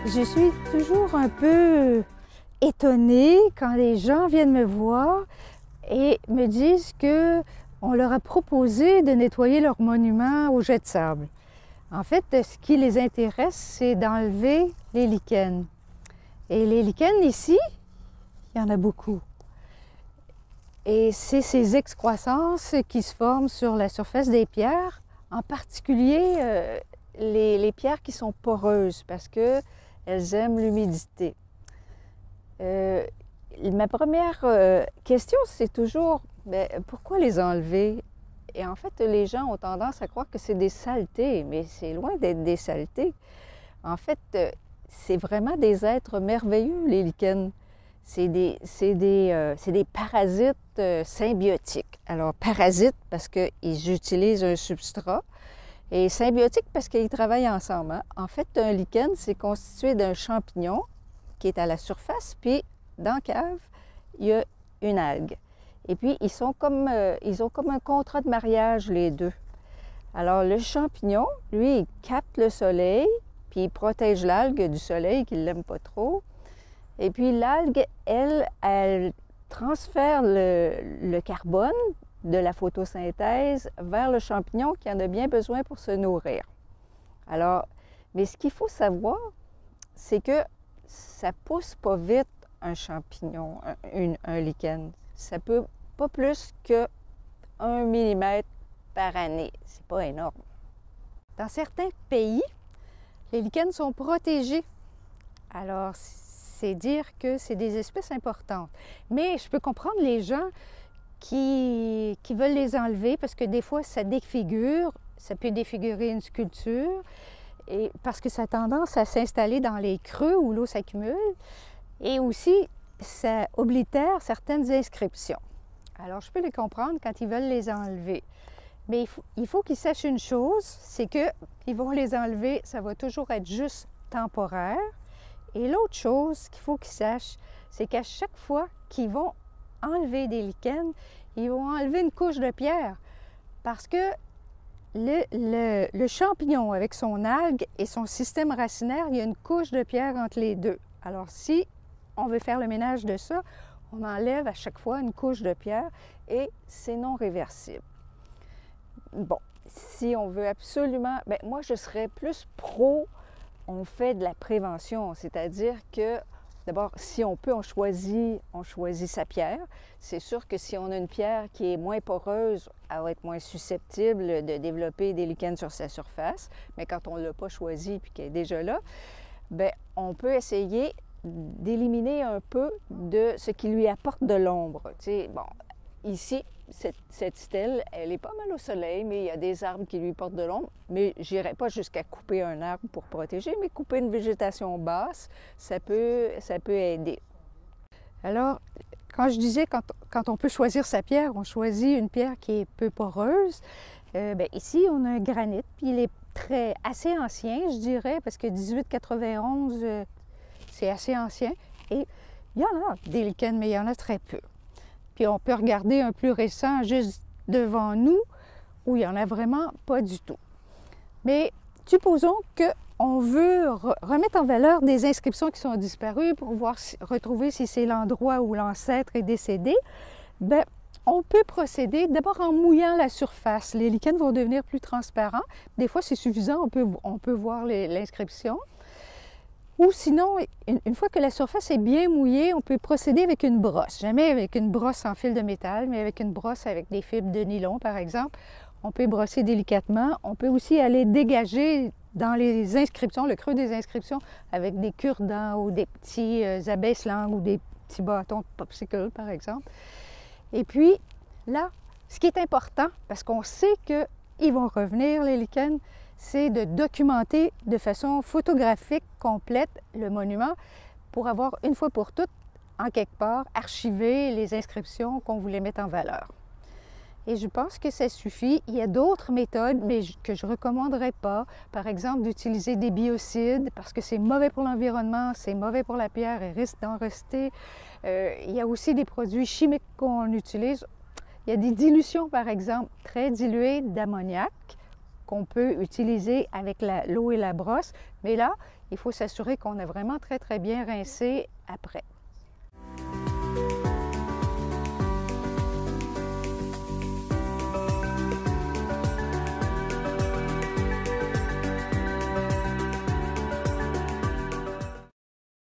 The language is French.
Je suis toujours un peu étonnée quand les gens viennent me voir et me disent qu'on leur a proposé de nettoyer leur monument au jet de sable. En fait, ce qui les intéresse, c'est d'enlever les lichens. Et les lichens ici, il y en a beaucoup. Et c'est ces excroissances qui se forment sur la surface des pierres, en particulier les pierres qui sont poreuses parce qu'elles aiment l'humidité. Ma première question, c'est toujours pourquoi les enlever? Et en fait, les gens ont tendance à croire que c'est des saletés, mais c'est loin d'être des saletés. En fait, c'est vraiment des êtres merveilleux, les lichens. C'est des parasites symbiotiques. Alors, parasites parce qu'ils utilisent un substrat et symbiotiques parce qu'ils travaillent ensemble. Hein? En fait, un lichen, c'est constitué d'un champignon qui est à la surface, puis dans la cave, il y a une algue. Et puis, ils ont comme un contrat de mariage, les deux. Alors, le champignon, lui, il capte le soleil, puis il protège l'algue du soleil, qu'il n'aime pas trop. Et puis, l'algue, elle transfère le carbone de la photosynthèse vers le champignon qui en a bien besoin pour se nourrir. Alors, mais ce qu'il faut savoir, c'est que ça pousse pas vite un champignon, un lichen. Ça peut pas plus que 1 millimètre par année. C'est pas énorme. Dans certains pays, les lichens sont protégés. Alors, c'est dire que c'est des espèces importantes. Mais je peux comprendre les gens qui veulent les enlever parce que des fois, ça défigure, ça peut défigurer une sculpture, et parce que ça a tendance à s'installer dans les creux où l'eau s'accumule, et aussi, ça oblitère certaines inscriptions. Alors, je peux les comprendre quand ils veulent les enlever. Mais il faut qu'ils sachent une chose, c'est qu'ils vont les enlever, ça va toujours être juste temporaire. Et l'autre chose qu'il faut qu'ils sachent, c'est qu'à chaque fois qu'ils vont enlever des lichens, ils vont enlever une couche de pierre. Parce que le champignon, avec son algue et son système racinaire, il y a une couche de pierre entre les deux. Alors, si on veut faire le ménage de ça, on enlève à chaque fois une couche de pierre et c'est non réversible. Bon, si on veut absolument... moi, je serais plus pro, on fait de la prévention, c'est-à-dire que, d'abord, si on peut, on choisit sa pierre. C'est sûr que si on a une pierre qui est moins poreuse, elle va être moins susceptible de développer des lichens sur sa surface. Mais quand on ne l'a pas choisi puis qu'elle est déjà là, on peut essayer d'éliminer un peu de ce qui lui apporte de l'ombre. Tu sais, bon, ici, cette stèle, elle est pas mal au soleil, mais il y a des arbres qui lui portent de l'ombre. Mais je n'irai pas jusqu'à couper un arbre pour protéger, mais couper une végétation basse, ça peut aider. Alors, quand je disais, quand on peut choisir sa pierre, on choisit une pierre qui est peu poreuse. Ici, on a un granit, puis il est assez ancien, je dirais, parce que 1891, c'est assez ancien. Et il y en a des lichens, mais il y en a très peu. Puis on peut regarder un plus récent juste devant nous, où il n'y en a vraiment pas du tout. Mais supposons qu'on veut remettre en valeur des inscriptions qui sont disparues pour retrouver si c'est l'endroit où l'ancêtre est décédé. On peut procéder d'abord en mouillant la surface. Les lichens vont devenir plus transparents. Des fois, c'est suffisant, on peut voir l'inscription. Ou sinon, une fois que la surface est bien mouillée, on peut procéder avec une brosse. Jamais avec une brosse en fil de métal, mais avec une brosse avec des fibres de nylon, par exemple. On peut brosser délicatement. On peut aussi aller dégager dans les inscriptions, le creux des inscriptions, avec des cure-dents ou des petits abaisse-langues ou des petits bâtons de popsicle, par exemple. Et puis, là, ce qui est important, parce qu'on sait qu'ils vont revenir, les lichens, c'est de documenter de façon photographique complète le monument pour avoir une fois pour toutes, en quelque part, archivé les inscriptions qu'on voulait mettre en valeur. Et je pense que ça suffit. Il y a d'autres méthodes, mais que je ne recommanderais pas. Par exemple, d'utiliser des biocides, parce que c'est mauvais pour l'environnement, c'est mauvais pour la pierre, elle risque d'en rester. Il y a aussi des produits chimiques qu'on utilise. Il y a des dilutions, par exemple, très diluées d'ammoniac qu'on peut utiliser avec l'eau et la brosse. Mais là, il faut s'assurer qu'on a vraiment très, très bien rincé après.